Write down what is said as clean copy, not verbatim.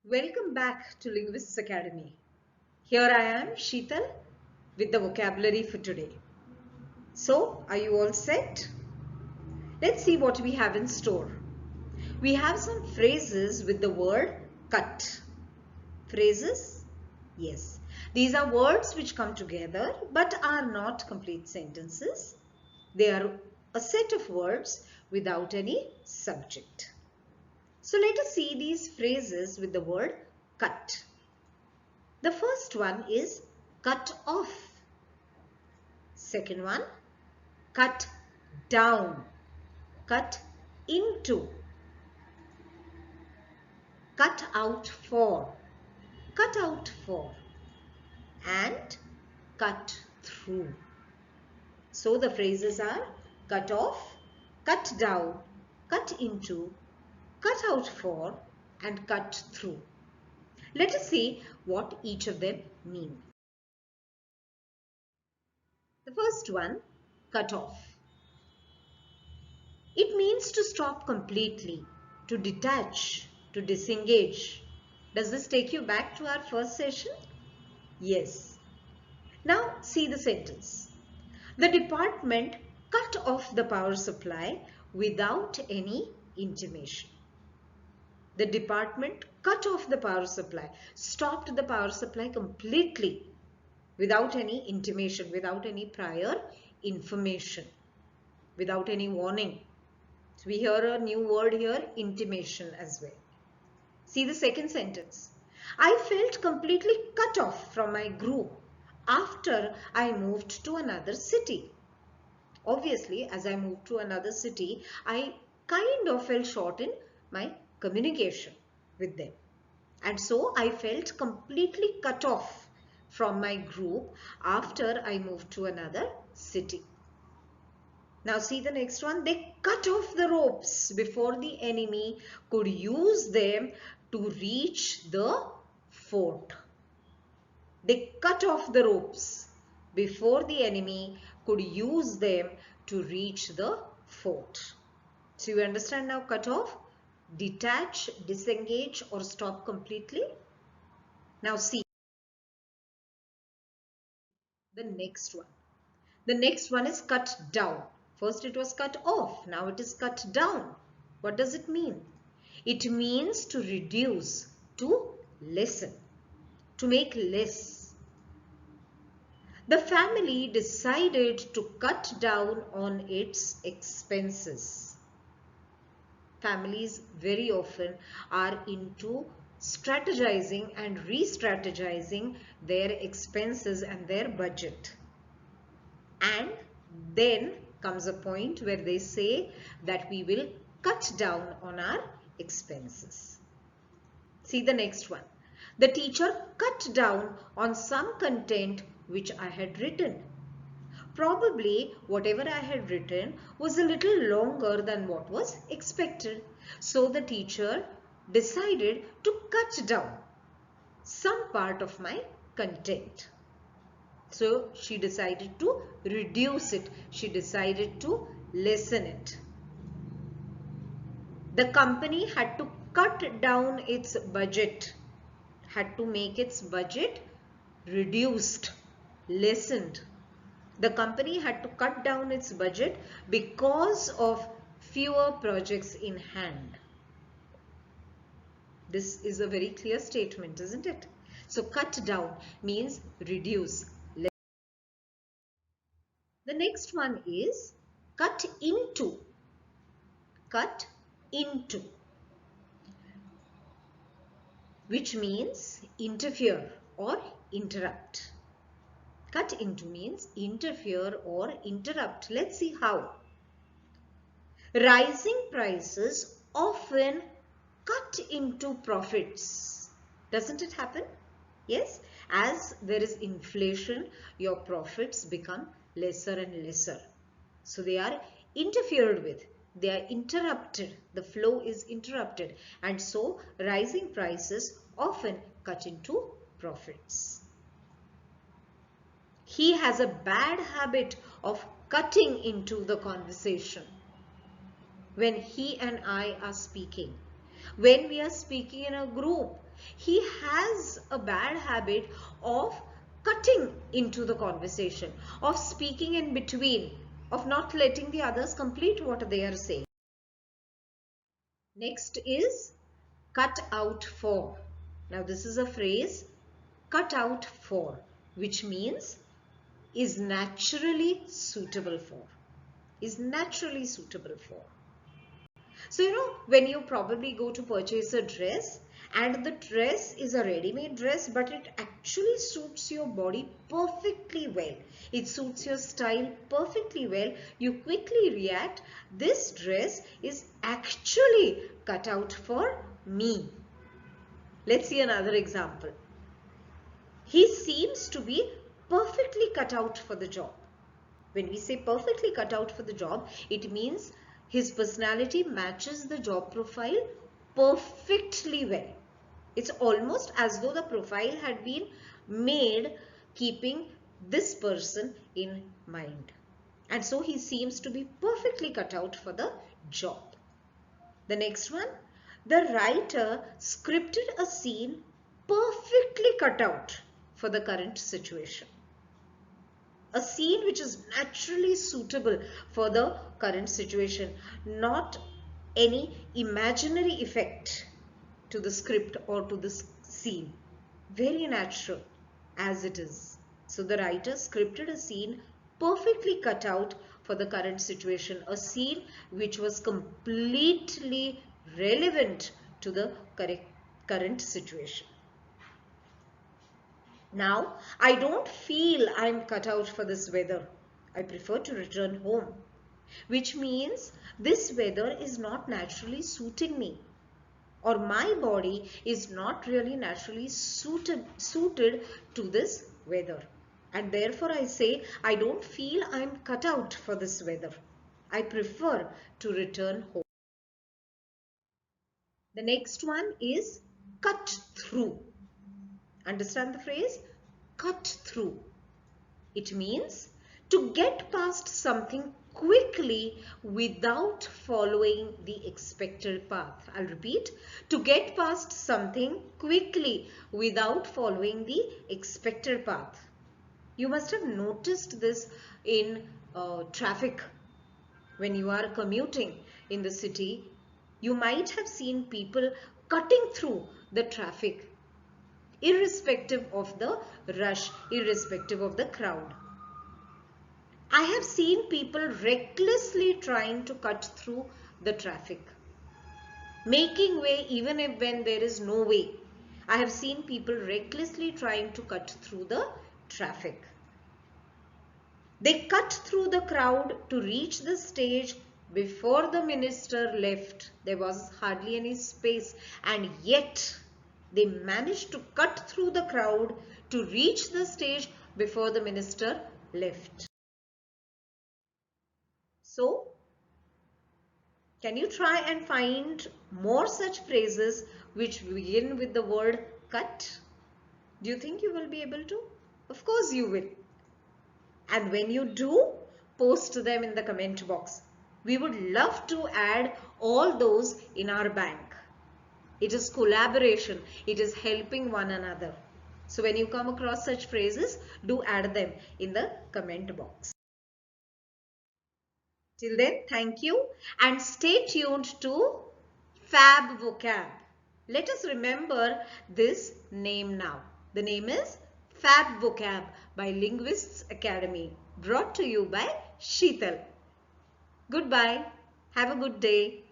Welcome back to Linguists Academy. Here I am, Sheetal, with the vocabulary for today. So, are you all set? Let's see what we have in store. We have some phrases with the word cut. Phrases? Yes. These are words which come together but are not complete sentences. They are a set of words without any subject. So let us see these phrases with the word cut. The first one is cut off. Second one, cut down, cut into, cut out for, and cut through. So the phrases are cut off, cut down, cut into, cut out for, and cut through. Let us see what each of them mean. The first one, cut off. It means to stop completely, to detach, to disengage. Does this take you back to our first session? Yes. Now see the sentence. The department cut off the power supply without any intimation. The department cut off the power supply, stopped the power supply completely without any intimation, without any prior information, without any warning. So we hear a new word here, intimation as well. See the second sentence. I felt completely cut off from my group after I moved to another city. Obviously, as I moved to another city, I kind of fell short in my communication with them. And so I felt completely cut off from my group after I moved to another city. Now see the next one. They cut off the ropes before the enemy could use them to reach the fort. They cut off the ropes before the enemy could use them to reach the fort. So you understand now, cut off, detach, disengage, or stop completely. Now see the next one. The next one is cut down. First it was cut off. Now it is cut down. What does it mean? It means to reduce, to lessen, to make less. The family decided to cut down on its expenses. Families very often are into strategizing and re-strategizing their expenses and their budget. And then comes a point where they say that we will cut down on our expenses. See the next one. The teacher cut down on some content which I had written. Probably whatever I had written was a little longer than what was expected. So the teacher decided to cut down some part of my content. So she decided to reduce it. She decided to lessen it. The company had to cut down its budget, had to make its budget reduced, lessened. The company had to cut down its budget because of fewer projects in hand. This is a very clear statement, isn't it? So cut down means reduce. The next one is cut into. Cut into, which means interfere or interrupt. Cut into means interfere or interrupt. Let's see how. Rising prices often cut into profits. Doesn't it happen? Yes. As there is inflation, your profits become lesser and lesser. So they are interfered with. They are interrupted. The flow is interrupted. And so rising prices often cut into profits. He has a bad habit of cutting into the conversation. When he and I are speaking, when we are speaking in a group, He has a bad habit of cutting into the conversation, of speaking in between, of not letting the others complete what they are saying. Next is cut out for. Now this is a phrase, cut out for, which means is naturally suitable for. Is naturally suitable for. So, when you probably go to purchase a dress and the dress is a ready-made dress, but it actually suits your body perfectly well. It suits your style perfectly well. You quickly react, this dress is actually cut out for me. Let's see another example. He seems to be perfectly cut out for the job. When we say perfectly cut out for the job, it means his personality matches the job profile perfectly well. It's almost as though the profile had been made keeping this person in mind. And so he seems to be perfectly cut out for the job. The next one, the writer scripted a scene perfectly cut out for the current situation. A scene which is naturally suitable for the current situation, not any imaginary effect to the script or to the scene. Very natural as it is. So the writer scripted a scene perfectly cut out for the current situation, a scene which was completely relevant to the current situation. Now, I don't feel I'm cut out for this weather. I prefer to return home. Which means this weather is not naturally suiting me. Or my body is not really naturally suited to this weather. And therefore I say, I don't feel I'm cut out for this weather. I prefer to return home. The next one is cut through. Understand the phrase? Cut through. It means to get past something quickly without following the expected path. I'll repeat, to get past something quickly without following the expected path. You must have noticed this in traffic. When you are commuting in the city, you might have seen people cutting through the traffic, irrespective of the rush, irrespective of the crowd. I have seen people recklessly trying to cut through the traffic, making way even when there is no way. I have seen people recklessly trying to cut through the traffic. They cut through the crowd to reach the stage before the minister left. There was hardly any space, and yet they managed to cut through the crowd to reach the stage before the minister left. So, can you try and find more such phrases which begin with the word cut? Do you think you will be able to? Of course you will. And when you do, post them in the comment box. We would love to add all those in our bank. It is collaboration. It is helping one another. So when you come across such phrases, do add them in the comment box. Till then, thank you and stay tuned to Fab Vocab. Let us remember this name now. The name is Fab Vocab by Linguists Academy, brought to you by Sheetal. Goodbye. Have a good day.